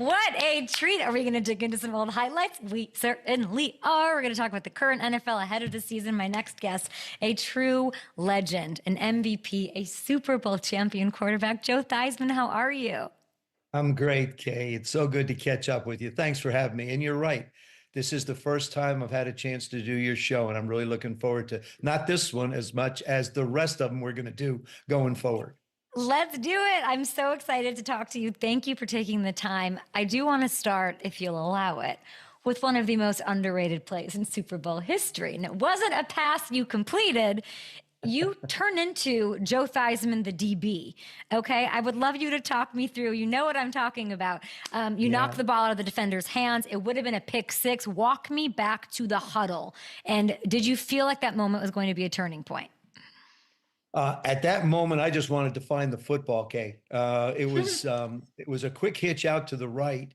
What a treat. Are we going to dig into some old highlights? We certainly are. We're going to talk about the current NFL ahead of the season. My next guest, a true legend, an MVP, a Super Bowl champion quarterback, Joe Theismann. How are you? I'm great, Kay. It's so good to catch up with you. Thanks for having me. And you're right. This is the first time I've had a chance to do your show, and I'm really looking forward to not this one as much as the rest of them we're going to do going forward. Let's do it. I'm so excited to talk to you. Thank you for taking the time. I do want to start, if you'll allow it, with one of the most underrated plays in Super Bowl history. And it wasn't a pass you completed. You turn into Joe Theismann, the DB. Okay. I would love you to talk me through. You know what I'm talking about. You knocked the ball out of the defender's hands. It would have been a pick six. Walk me back to the huddle. And did you feel like that moment was going to be a turning point? At that moment, I just wanted to find the football, Kay. It was a quick hitch out to the right,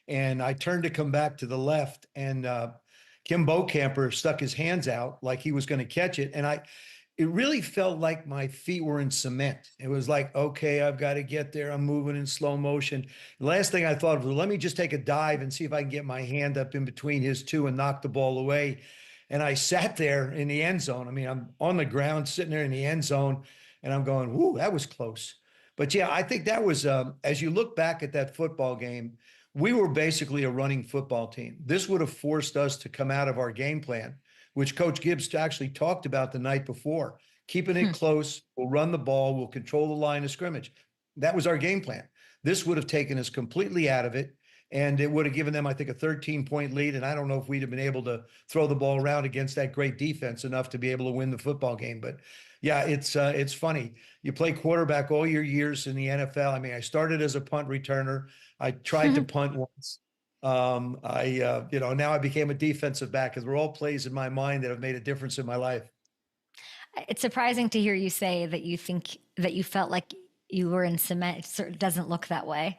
and I turned to come back to the left, and Kim Bocamper stuck his hands out like he was going to catch it, and it really felt like my feet were in cement. It was like, okay, I've got to get there. I'm moving in slow motion. The last thing I thought of was, let me just take a dive and see if I can get my hand up in between his two and knock the ball away. And I sat there in the end zone. I mean, I'm on the ground sitting there in the end zone, and I'm going, whoo, that was close. But yeah, I think that was, as you look back at that football game, we were basically a running football team. This would have forced us to come out of our game plan, which Coach Gibbs actually talked about the night before. Keeping it close, we'll run the ball, we'll control the line of scrimmage. That was our game plan. This would have taken us completely out of it. And it would have given them, I think, a 13-point lead. And I don't know if we'd have been able to throw the ball around against that great defense enough to be able to win the football game. But yeah, it's funny. You play quarterback all your years in the NFL. I mean, I started as a punt returner. I tried to punt once. Now I became a defensive back, because we're all plays in my mind that have made a difference in my life. It's surprising to hear you say that you think that you felt like you were in cement. It certainly doesn't look that way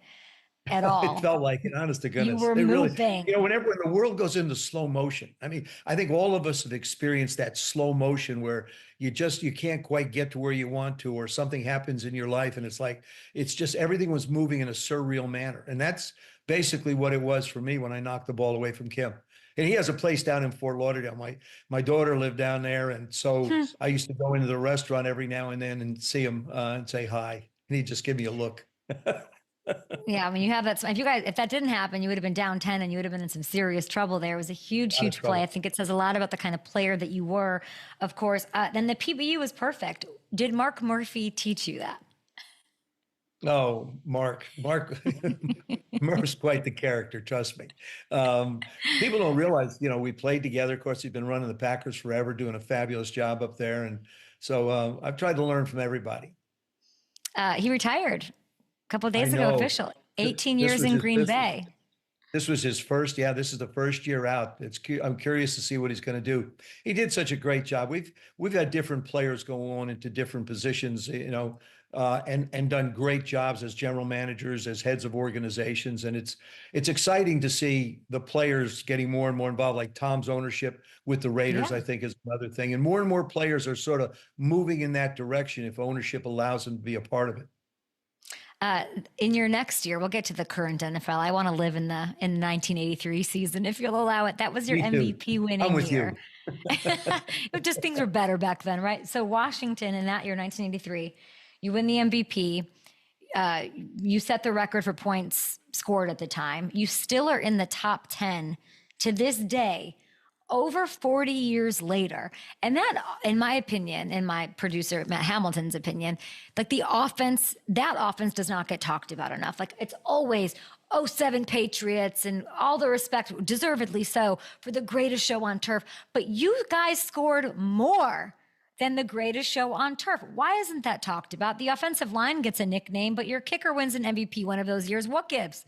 at It all. felt like it, honest to You goodness. were It really, moving. whenever the world goes into slow motion, I mean, I think all of us have experienced that slow motion where you can't quite get to where you want to, or something happens in your life. And it's just everything was moving in a surreal manner. And that's basically what it was for me when I knocked the ball away from Kim. And he has a place down in Fort Lauderdale. My daughter lived down there. And so I used to go into the restaurant every now and then and see him and say hi. And he'd just give me a look. Yeah, I mean, you have that. If that didn't happen, you would have been down 10 and you would have been in some serious trouble there. It was a huge, huge play. I think it says a lot about the kind of player that you were, of course. Then the PBU was perfect. Did Mark Murphy teach you that? Oh, Mark, Murph's quite the character. Trust me. People don't realize, we played together. Of course, he's been running the Packers forever, doing a fabulous job up there. And so I've tried to learn from everybody. He retired a couple of I days ago, know. officially. 18 This years was in his, Green Bay. this was his first. Yeah, this is the first year out. I'm curious to see what he's going to do. He did such a great job. We've had different players go on into different positions, and done great jobs as general managers, as heads of organizations. And it's exciting to see the players getting more and more involved, like Tom's ownership with the Raiders, Yeah. I think, is another thing. And more players are sort of moving in that direction if ownership allows them to be a part of it. In your next year, we'll get to the current NFL. I want to live in the 1983 season, if you'll allow it. That was your Me too. MVP I'm winning with year. you. Just things were better back then, right? So Washington in that year, 1983, you win the MVP. You set the record for points scored at the time. You still are in the top 10 to this day, over 40 years later. And that, in my opinion, in my producer, Matt Hamilton's opinion, like that offense does not get talked about enough. Like it's always, oh, 07 Patriots and all the respect, deservedly so, for the greatest show on turf. But you guys scored more than the greatest show on turf. Why isn't that talked about? The offensive line gets a nickname, but your kicker wins an MVP one of those years. What gives?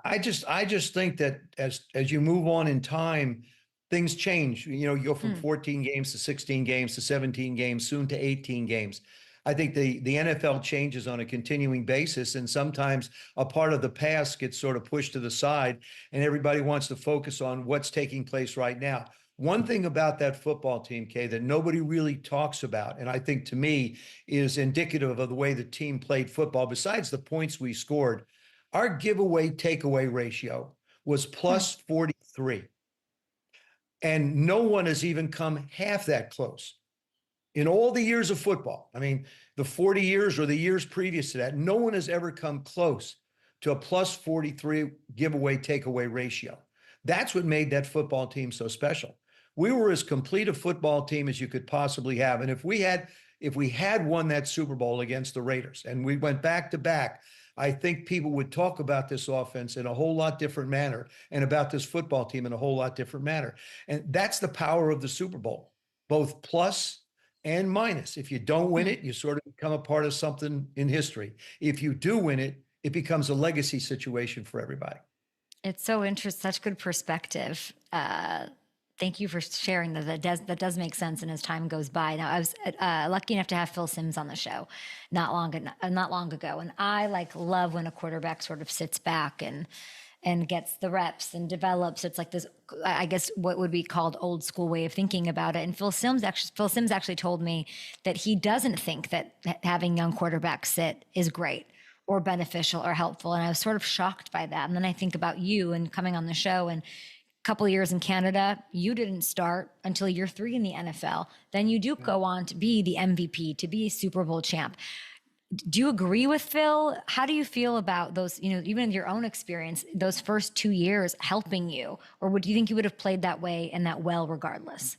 I just think that as you move on in time, things change. You go from 14 games to 16 games to 17 games, soon to 18 games. I think the NFL changes on a continuing basis, and sometimes a part of the past gets sort of pushed to the side, and everybody wants to focus on what's taking place right now. One thing about that football team, Kay, that nobody really talks about, and I think to me is indicative of the way the team played football, besides the points we scored, Our giveaway takeaway ratio was Hmm. plus 43. And no one has even come half that close in all the years of football. I mean, the 40 years or the years previous to that, no one has ever come close to a plus 43 giveaway takeaway ratio. That's what made that football team so special. We were as complete a football team as you could possibly have. And if we had won that Super Bowl against the Raiders and we went back to back, I think people would talk about this offense in a whole lot different manner and about this football team in a whole lot different manner. And that's the power of the Super Bowl, both plus and minus. If you don't win Hmm. it, you sort of become a part of something in history. If you do win it, it becomes a legacy situation for everybody. It's so interesting, such good perspective. Thank you for sharing that. That does make sense. And as time goes by, now I was lucky enough to have Phil Simms on the show not long ago, and I love when a quarterback sort of sits back and gets the reps and develops. It's like this, I guess, what would be called old school way of thinking about it. And Phil Simms actually told me that he doesn't think that having young quarterbacks sit is great or beneficial or helpful. And I was sort of shocked by that. And then I think about you and coming on the show and a couple of years in Canada, you didn't start until year 3 in the NFL. Then you do go on to be the MVP, to be a Super Bowl champ. Do you agree with Phil? How do you feel about those, even in your own experience, those first 2 years helping you? Or do you think you would have played that way and that well regardless?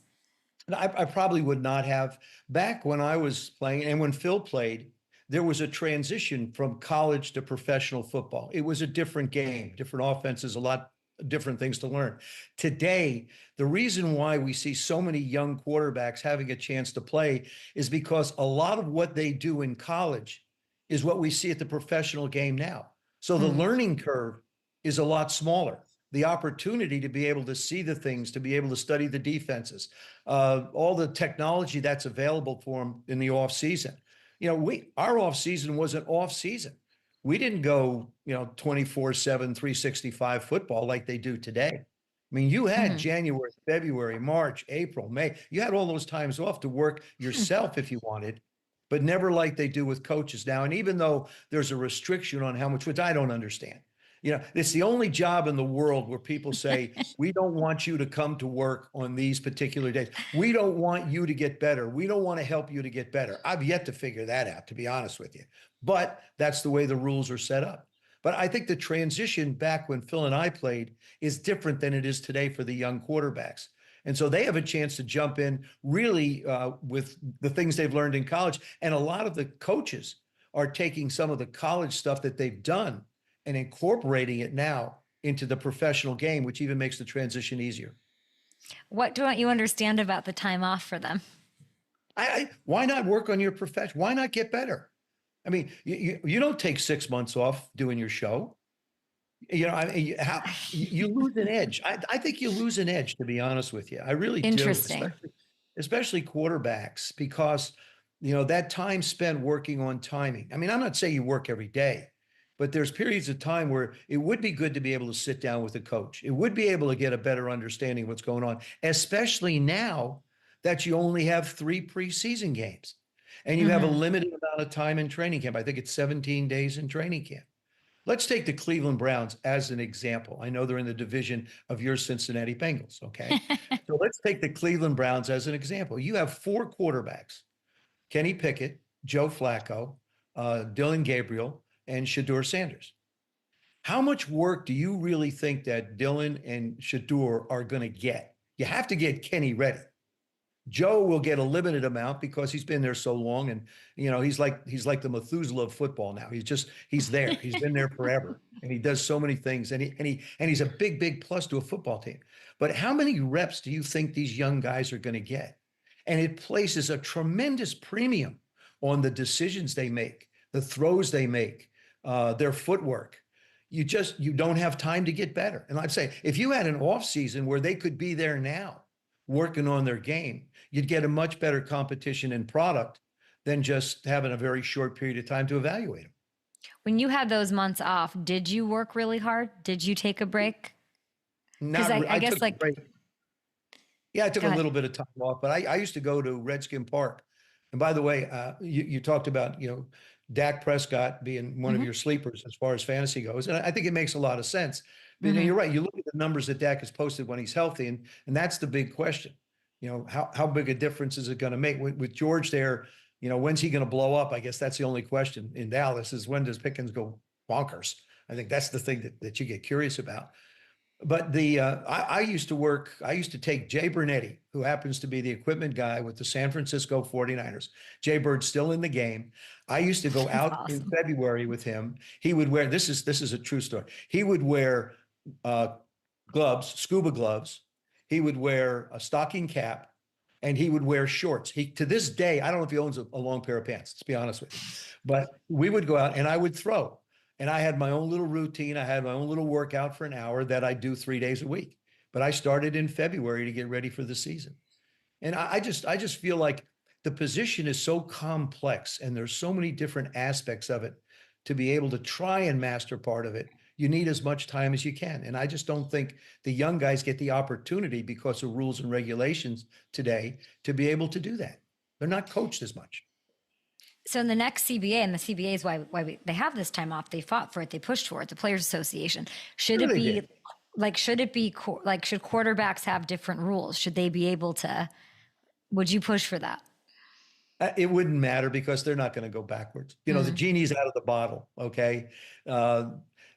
I probably would not have. Back when I was playing and when Phil played, there was a transition from college to professional football. It was a different game, different offenses, a lot different things to learn. Today, the reason why we see so many young quarterbacks having a chance to play is because a lot of what they do in college is what we see at the professional game now. So the Hmm. learning curve is a lot smaller. The opportunity to be able to see the things, to be able to study the defenses, all the technology that's available for them in the off season. Our off season was an off season. We didn't go, 24/7, 365 football like they do today. I mean, you had Hmm. January, February, March, April, May. You had all those times off to work Hmm. yourself if you wanted, but never like they do with coaches now. And even though there's a restriction on how much, which I don't understand, it's the only job in the world where people say, we don't want you to come to work on these particular days. We don't want you to get better. We don't want to help you to get better. I've yet to figure that out, to be honest with you. But that's the way the rules are set up. But I think the transition back when Phil and I played is different than it is today for the young quarterbacks. And so they have a chance to jump in really with the things they've learned in college. And a lot of the coaches are taking some of the college stuff that they've done and incorporating it now into the professional game, which even makes the transition easier. What don't you understand about the time off for them? Why not work on your profession? Why not get better? I mean, you don't take 6 months off doing your show. You lose an edge. I think you lose an edge, to be honest with you. I really do, Interesting. especially quarterbacks, because that time spent working on timing. I mean, I'm not saying you work every day, but there's periods of time where it would be good to be able to sit down with a coach. It would be able to get a better understanding of what's going on, especially now that you only have 3 preseason games and you have a Hmm. limited amount of time in training camp. I think it's 17 days in training camp. Let's take the Cleveland Browns as an example. I know they're in the division of your Cincinnati Bengals. Okay. So let's take the Cleveland Browns as an example. You have 4 quarterbacks: Kenny Pickett, Joe Flacco, Dylan Gabriel, and Shador Sanders. How much work do you really think that Dylan and Shador are going to get? You have to get Kenny ready. Joe will get a limited amount because he's been there so long, and he's like the Methuselah of football now. He's there. He's been there forever, and he does so many things, and he's a big plus to a football team. But how many reps do you think these young guys are going to get? And it places a tremendous premium on the decisions they make, the throws they make, their footwork. You don't have time to get better. And I'd say if you had an off season where they could be there now working on their game, you'd get a much better competition and product than just having a very short period of time to evaluate them. When you had those months off, did you work really hard? Did you take a break? Because Not, I I guess took a break. Yeah, I took go a ahead. little bit of time off, but I used to go to Redskin Park. And by the way, you talked about, Dak Prescott being one of your sleepers as far as fantasy goes. And I think it makes a lot of sense. But you're right. You look at the numbers that Dak has posted when he's healthy, and that's the big question. How big a difference is it going to make with George there? When's he going to blow up? I guess that's the only question in Dallas is when does Pickens go bonkers? I think that's the thing that you get curious about. But I used to take Jay Bernetti, who happens to be the equipment guy with the San Francisco 49ers. Jay Bird's still in the game. I used to go out in February with him. He would wear, this is a true story. He would wear gloves, scuba gloves. He would wear a stocking cap, and he would wear shorts. To this day, I don't know if he owns a long pair of pants, to be honest with you. But we would go out and I would throw. And I had my own little routine. I had my own little workout for an hour that I do 3 days a week. But I started in February to get ready for the season. And I just feel like the position is so complex and there's so many different aspects of it to be able to try and master part of it. You need as much time as you can. And I just don't think the young guys get the opportunity because of rules and regulations today to be able to do that. They're not coached as much. So in the next CBA, and the CBA is why they have this time off, they fought for it, they pushed for it, the Players Association. Should quarterbacks have different rules? Should they be able to, would you push for that? It wouldn't matter because they're not going to go backwards. The genie's out of the bottle. Okay.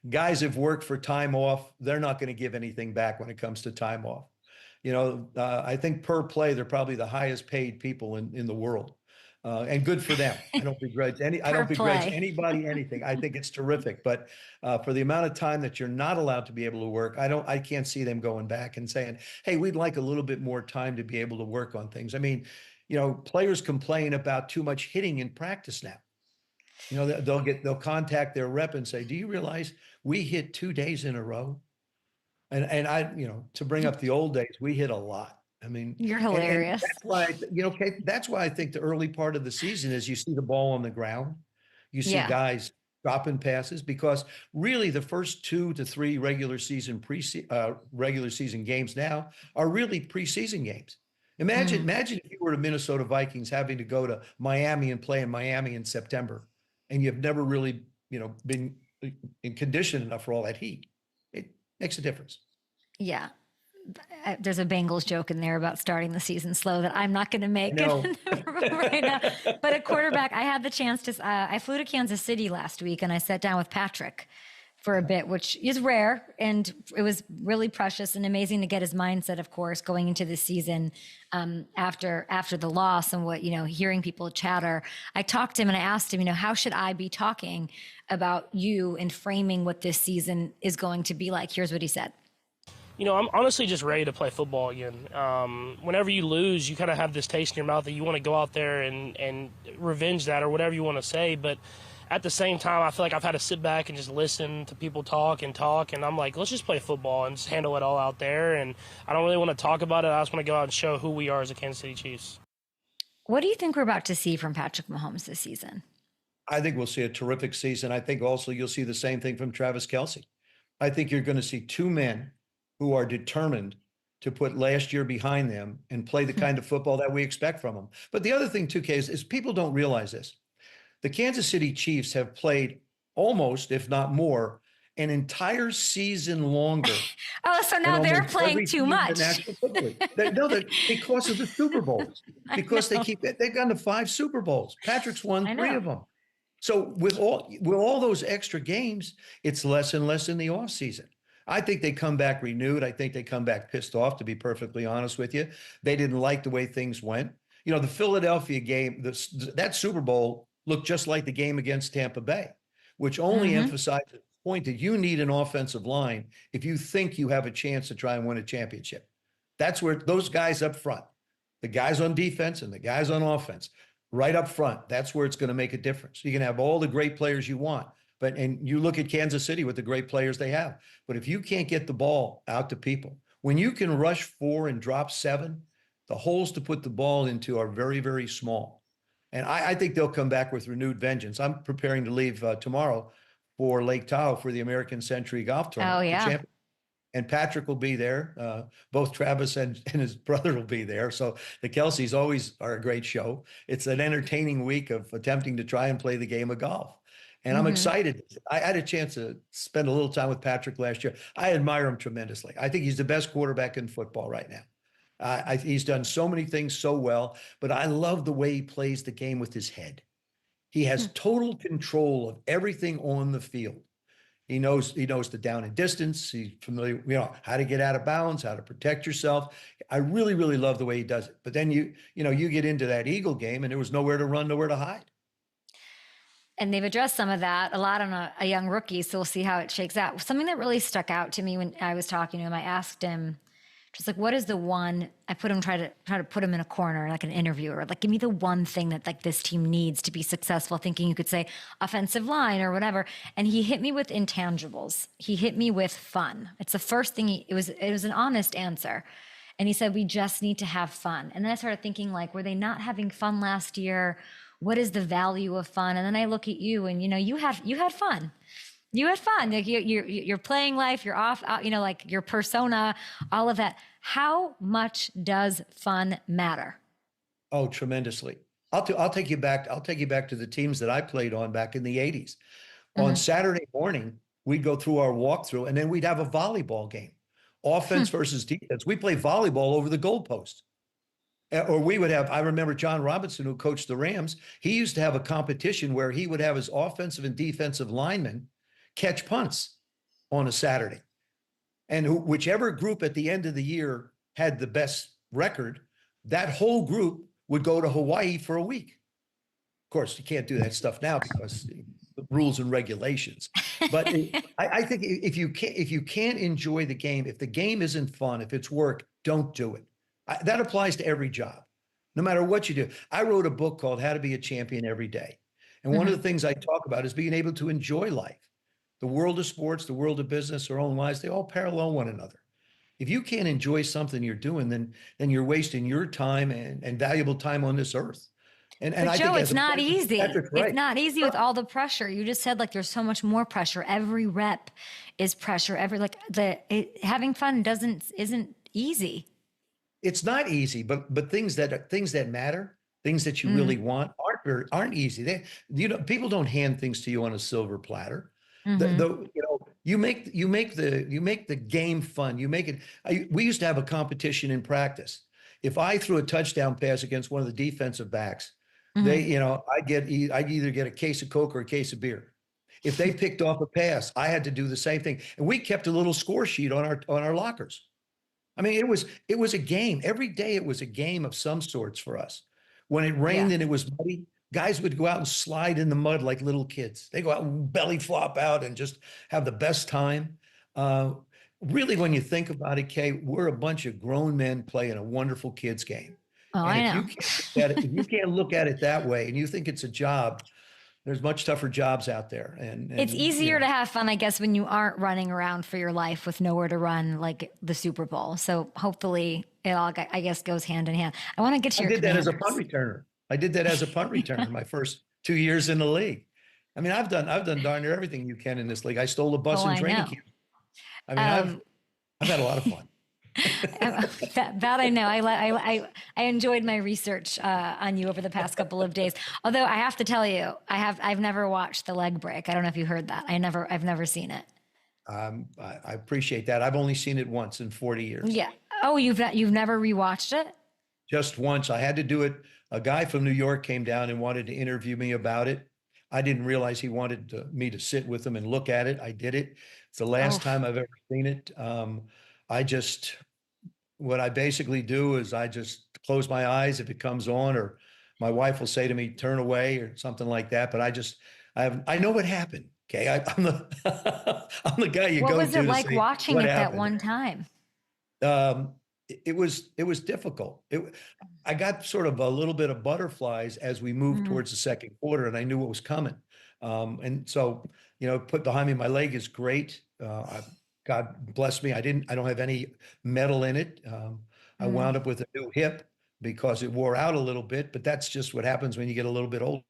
Guys have worked for time off. They're not going to give anything back when it comes to time off. I think per play, they're probably the highest paid people in the world. And good for them. I don't begrudge anybody anything. I think it's terrific. But for the amount of time that you're not allowed to be able to work, I can't see them going back and saying, hey, we'd like a little bit more time to be able to work on things. I mean, players complain about too much hitting in practice now. They'll contact their rep and say, do you realize we hit 2 days in a row? And I, to bring up the old days, we hit a lot. I mean, you're hilarious. And that's why, that's why I think the early part of the season is you see the ball on the ground. You see guys dropping passes because really the first 2 to 3 regular season games now are really preseason games. Imagine if you were the Minnesota Vikings having to go to Miami and play in Miami in September, and you've never really, been in condition enough for all that heat. It makes a difference. Yeah. There's a Bengals joke in there about starting the season slow that I'm not going to make right now. But at quarterback, I had the chance to, I flew to Kansas City last week and I sat down with Patrick for a bit, which is rare. And it was really precious and amazing to get his mindset, of course, going into the season after the loss and what, hearing people chatter. I talked to him and I asked him, how should I be talking about you and framing what this season is going to be like? Here's what he said. I'm honestly just ready to play football again. Whenever you lose, you kind of have this taste in your mouth that you want to go out there and revenge that or whatever you want to say. But at the same time, I feel like I've had to sit back and just listen to people talk. And I'm like, let's just play football and just handle it all out there. And I don't really want to talk about it. I just want to go out and show who we are as a Kansas City Chiefs. What do you think we're about to see from Patrick Mahomes this season? I think we'll see a terrific season. I think also you'll see the same thing from Travis KELCE. I think you're going to see 2 men who are determined to put last year behind them and play the kind of football that we expect from them. But the other thing too, Kay, is people don't realize this. The Kansas City Chiefs have played almost, if not more, an entire season longer. So now they're playing too much. Because of the Super Bowls. Because they've gone to 5 Super Bowls. Patrick's won 3 of them. So with all those extra games, it's less and less in the offseason. I think they come back renewed. I think they come back pissed off, to be perfectly honest with you. They didn't like the way things went. The Philadelphia game, that Super Bowl looked just like the game against Tampa Bay, which only emphasizes the point that you need an offensive line if you think you have a chance to try and win a championship. That's where those guys up front, the guys on defense and the guys on offense, right up front, that's where it's going to make a difference. You can have all the great players you want. And you look at Kansas City with the great players they have. But if you can't get the ball out to people, when you can rush 4 and drop 7, the holes to put the ball into are very, very small. And I think they'll come back with renewed vengeance. I'm preparing to leave tomorrow for Lake Tahoe for the American Century Golf Tournament. Oh, yeah. and Patrick will be there. Both Travis and his brother will be there. So the KELCEs always are a great show. It's an entertaining week of attempting to try and play the game of golf. And I'm excited. I had a chance to spend a little time with Patrick last year. I admire him tremendously. I think he's the best quarterback in football right now. He's done so many things so well, but I love the way he plays the game with his head. He has total control of everything on the field. He knows the down and distance. He's familiar, how to get out of bounds, how to protect yourself. I really, really love the way he does it. But then you get into that Eagle game and there was nowhere to run, nowhere to hide. And they've addressed some of that a lot on a young rookie. So we'll see how it shakes out. Something that really stuck out to me when I was talking to him, I asked him, just like, what is the one, I put him, try to put him in a corner, like an interviewer, like, give me the one thing that like this team needs to be successful, thinking you could say offensive line or whatever. And he hit me with intangibles. He hit me with fun. It's the first thing it was an honest answer. And he said, we just need to have fun. And then I started thinking, like, were they not having fun last year? What is the value of fun? And then I look at you and, you had fun. You had fun. Like you're playing life, you're off, like your persona, all of that. How much does fun matter? Oh, tremendously. I'll take you back. I'll take you back to the teams that I played on back in the 80s. On Saturday morning, we'd go through our walkthrough and then we'd have a volleyball game, offense versus defense. We play volleyball over the goalpost. Or we would have, I remember John Robinson, who coached the Rams, he used to have a competition where he would have his offensive and defensive linemen catch punts on a Saturday. And whichever group at the end of the year had the best record, that whole group would go to Hawaii for a week. Of course, you can't do that stuff now because the rules and regulations. But I think if you can't enjoy the game, if the game isn't fun, if it's work, don't do it. That applies to every job, no matter what you do. I wrote a book called How to Be a Champion Every Day. And one of the things I talk about is being able to enjoy life. The world of sports, the world of business, our own lives, they all parallel one another. If you can't enjoy something you're doing, then you're wasting your time and valuable time on this earth. And but I Joe, think it's not easy. Patrick's right. It's not easy with all the pressure. You just said like there's so much more pressure. Every rep is pressure. Having fun isn't easy. It's not easy, but things that matter, things that you really want aren't easy. People don't hand things to you on a silver platter. You make the game fun. You make it. We used to have a competition in practice. If I threw a touchdown pass against one of the defensive backs, I'd either get a case of Coke or a case of beer. If they picked off a pass, I had to do the same thing. And we kept a little score sheet on our lockers. I mean, it was a game. Every day it was a game of some sorts for us. When it rained and it was muddy, guys would go out and slide in the mud like little kids. They go out and belly flop out and just have the best time. Really, when you think about it, Kay, we're a bunch of grown men playing a wonderful kids game. Oh, and I know. if you can't look at it that way and you think it's a job, there's much tougher jobs out there. And it's easier to have fun, I guess, when you aren't running around for your life with nowhere to run, like the Super Bowl. So hopefully it all, I guess, goes hand in hand. I want to get to your I did that as a punt returner. I did that as a punt returner my first 2 years in the league. I mean, I've done darn near everything you can in this league. I stole a bus in training camp. I mean, I've had a lot of fun. that I know. I enjoyed my research on you over the past couple of days. Although I have to tell you, I've never watched the leg break. I don't know if you heard that. I've never seen it. I appreciate that. I've only seen it once in 40 years. Yeah. Oh, you've never rewatched it? Just once. I had to do it. A guy from New York came down and wanted to interview me about it. I didn't realize he wanted me to sit with him and look at it. I did it. It's the last time I've ever seen it. What I basically do is I just close my eyes if it comes on, or my wife will say to me, turn away or something like that. But I know what happened. Okay. I'm the guy you go to. What was it like say, watching it that one time? It was difficult. I got sort of a little bit of butterflies as we moved towards the second quarter, and I knew what was coming. And so, put behind me, my leg is great. God bless me. I don't have any metal in it. I wound up with a new hip because it wore out a little bit, but that's just what happens when you get a little bit older.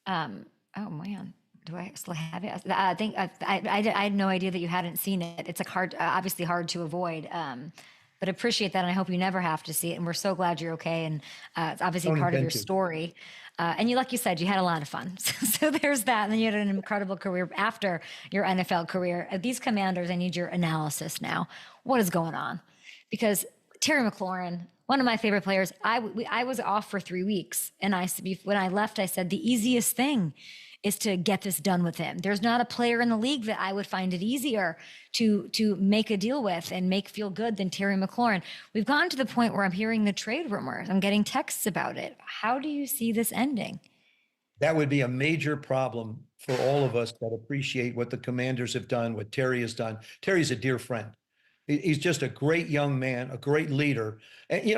Oh man. Do I still have it? I think I had no idea that you hadn't seen it. It's like hard, obviously hard to avoid. But appreciate that, and I hope you never have to see it. And we're so glad you're okay. And it's obviously Don't part of intend your to. story. And you, like you said, you had a lot of fun. So there's that. And then you had an incredible career after your NFL career. These Commanders, I need your analysis now. What is going on? Because Terry McLaurin, one of my favorite players, I was off for 3 weeks. And when I left, I said the easiest thing is to get this done with him. There's not a player in the league that I would find it easier to make a deal with and make feel good than Terry McLaurin. We've gotten to the point where I'm hearing the trade rumors. I'm getting texts about it. How do you see this ending? That would be a major problem for all of us that appreciate what the Commanders have done, what Terry has done. Terry's a dear friend. He's just a great young man, a great leader. And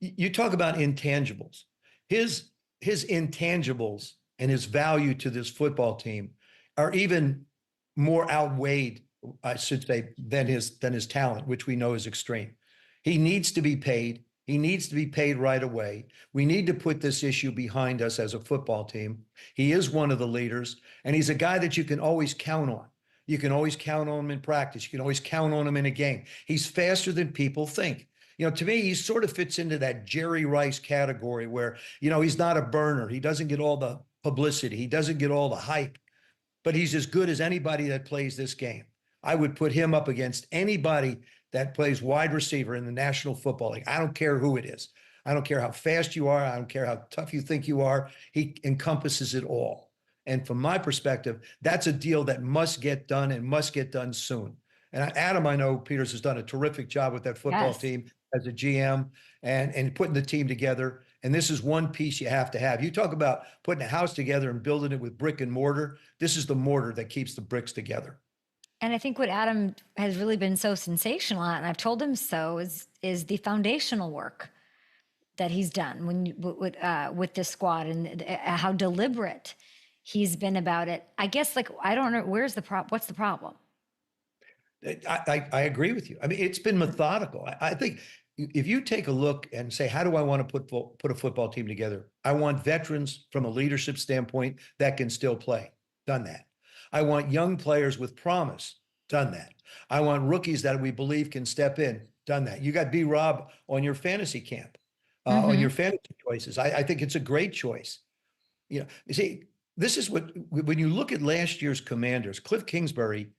you talk about intangibles. His intangibles and his value to this football team are even more outweighed, I should say, than his talent, which we know is extreme. He needs to be paid. He needs to be paid right away. We need to put this issue behind us as a football team. He is one of the leaders, and he's a guy that you can always count on. You can always count on him in practice. You can always count on him in a game. He's faster than people think. To me, he sort of fits into that Jerry Rice category where, he's not a burner. He doesn't get all the publicity. He doesn't get all the hype, but he's as good as anybody that plays this game. I would put him up against anybody that plays wide receiver in the National Football League. I don't care who it is. I don't care how fast you are. I don't care how tough you think you are. He encompasses it all. And from my perspective, that's a deal that must get done and must get done soon. And Adam, I know Peters has done a terrific job with that football team as a GM and putting the team together. And this is one piece you have to have. You talk about putting a house together and building it with brick and mortar. This is the mortar that keeps the bricks together. And I think what Adam has really been so sensational at, and I've told him so, is the foundational work that he's done with this squad and how deliberate he's been about it. I guess, I don't know, what's the problem? I agree with you. I mean, it's been methodical. I think if you take a look and say, how do I want to put a football team together? I want veterans from a leadership standpoint that can still play. Done that. I want young players with promise. Done that. I want rookies that we believe can step in. Done that. You got B-Rob on your fantasy camp, on your fantasy choices. I think it's a great choice. You see, this is when you look at last year's Commanders, Cliff Kingsbury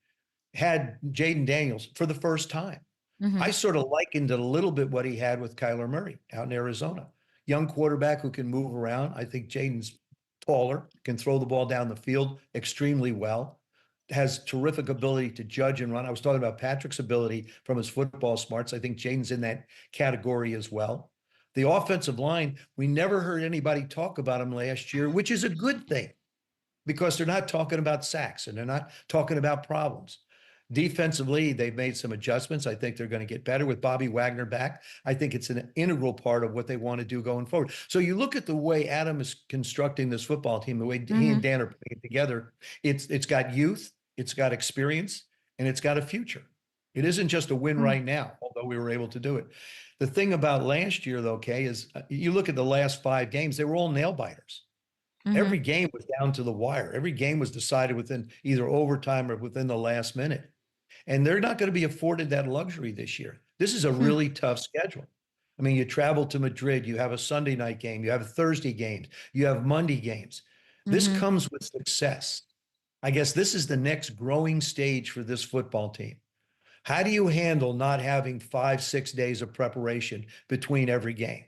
had Jayden Daniels for the first time. I sort of likened it a little bit what he had with Kyler Murray out in Arizona. Young quarterback who can move around. I think Jayden's taller, can throw the ball down the field extremely well, has terrific ability to judge and run. I was talking about Patrick's ability from his football smarts. I think Jayden's in that category as well. The offensive line, we never heard anybody talk about him last year, which is a good thing because they're not talking about sacks and they're not talking about problems. Defensively, they've made some adjustments. I think they're going to get better with Bobby Wagner back. I think it's an integral part of what they want to do going forward. So you look at the way Adam is constructing this football team, the way he and Dan are putting it together. It's got youth, it's got experience, and it's got a future. It isn't just a win right now, although we were able to do it. The thing about last year, though, Kay, is you look at the last 5 games, they were all nail biters. Every game was down to the wire. Every game was decided within either overtime or within the last minute. And they're not going to be afforded that luxury this year. This is a really tough schedule. I mean, you travel to Madrid, you have a Sunday night game, you have a Thursday games, you have Monday games. This comes with success. I guess this is the next growing stage for this football team. How do you handle not having 5-6 days of preparation between every game?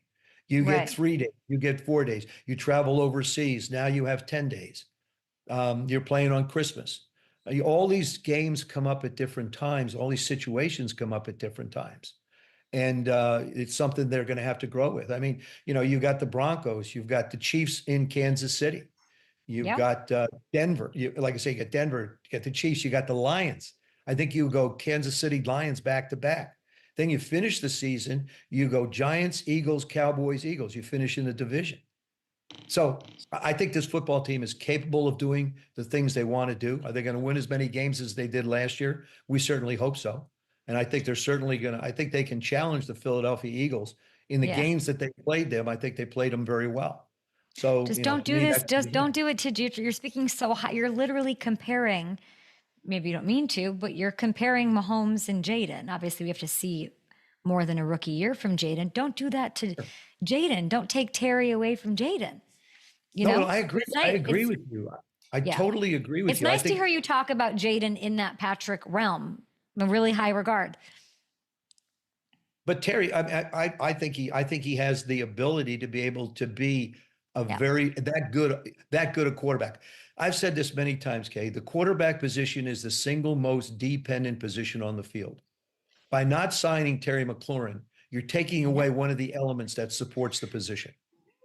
You get 3 days, you get 4 days, you travel overseas. Now you have 10 days. You're playing on Christmas. All these games come up at different times. All these situations come up at different times. And it's something they're going to have to grow with. I mean, you got the Broncos, you've got the Chiefs in Kansas City. You've got Denver. Like I say, you got Denver, you got the Chiefs, you got the Lions. I think you go Kansas City Lions back to back. Then you finish the season, you go Giants, Eagles, Cowboys, Eagles. You finish in the division. So I think this football team is capable of doing the things they want to do. Are they going to win as many games as they did last year? We certainly hope so. And I think they're certainly going to, I think they can challenge the Philadelphia Eagles in the games that they played them. I think they played them very well. So Just you know, don't to do me, this. that's Just don't do it you're speaking so high. You're literally comparing, maybe you don't mean to, but you're comparing Mahomes and Jayden. Obviously, we have to see more than a rookie year from Jayden. Don't do that to Jayden. Don't take Terry away from Jayden. You No, know, I agree. I agree with you. I yeah. totally agree with It's you. I nice to think, hear you talk about Jayden in that Patrick realm, a really high regard. but Terry, I think he has the ability to be able to be a Yeah. that good a quarterback. I've said this many times, Kay. The quarterback position is the single most dependent position on the field. By not signing Terry McLaurin, you're taking away one of the elements that supports the position.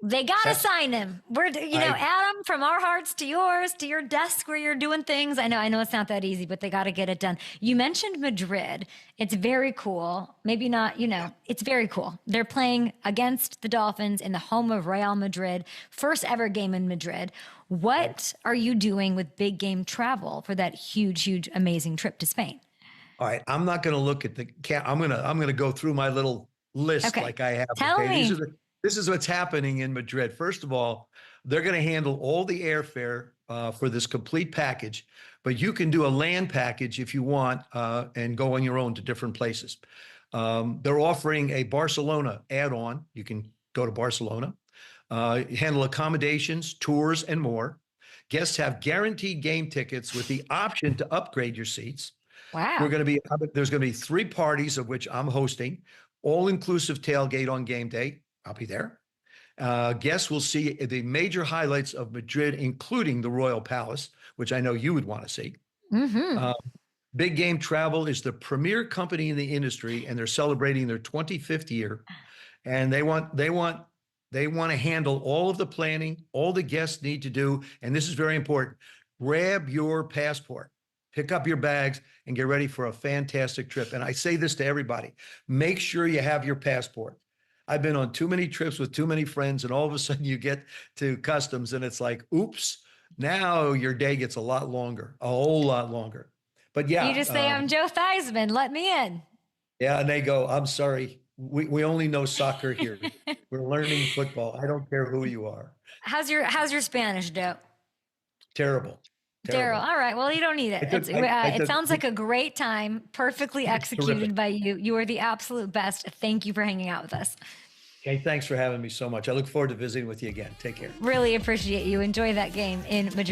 They got to That's sign him. Adam, from our hearts to yours, to your desk where you're doing things. I know it's not that easy, but they got to get it done. You mentioned Madrid. It's very cool. Maybe not, it's very cool. They're playing against the Dolphins in the home of Real Madrid. First ever game in Madrid. What are you doing with big game travel for that huge, huge, amazing trip to Spain? All right. I'm not going to look at I'm gonna go through my little list Okay. like I have. Tell me. This is what's happening in Madrid. First of all, they're going to handle all the airfare for this complete package, but you can do a land package if you want and go on your own to different places. They're offering a Barcelona add-on. You can go to Barcelona, handle accommodations, tours, and more. Guests have guaranteed game tickets with the option to upgrade your seats. Wow. There's going to be 3 parties of which I'm hosting, all-inclusive tailgate on game day. I'll be there. Guests will see the major highlights of Madrid, including the Royal Palace, which I know you would want to see. Mm-hmm. Big Game Travel is the premier company in the industry, and they're celebrating their 25th year. And they want to handle all of the planning, all the guests need to do, and this is very important. Grab your passport. Pick up your bags and get ready for a fantastic trip. And I say this to everybody, make sure you have your passport. I've been on too many trips with too many friends, and all of a sudden you get to customs and it's like, oops, now your day gets a lot longer, a whole lot longer. But yeah. You just say, I'm Joe Theismann, let me in. Yeah, and they go, I'm sorry, we only know soccer here. We're learning football. I don't care who you are. How's your Spanish, Joe? Terrible. Daryl, all right. Well, you don't need it. It sounds like a great time, perfectly executed by you. You are the absolute best. Thank you for hanging out with us. Okay, thanks for having me so much. I look forward to visiting with you again. Take care. Really appreciate you. Enjoy that game in Madrid.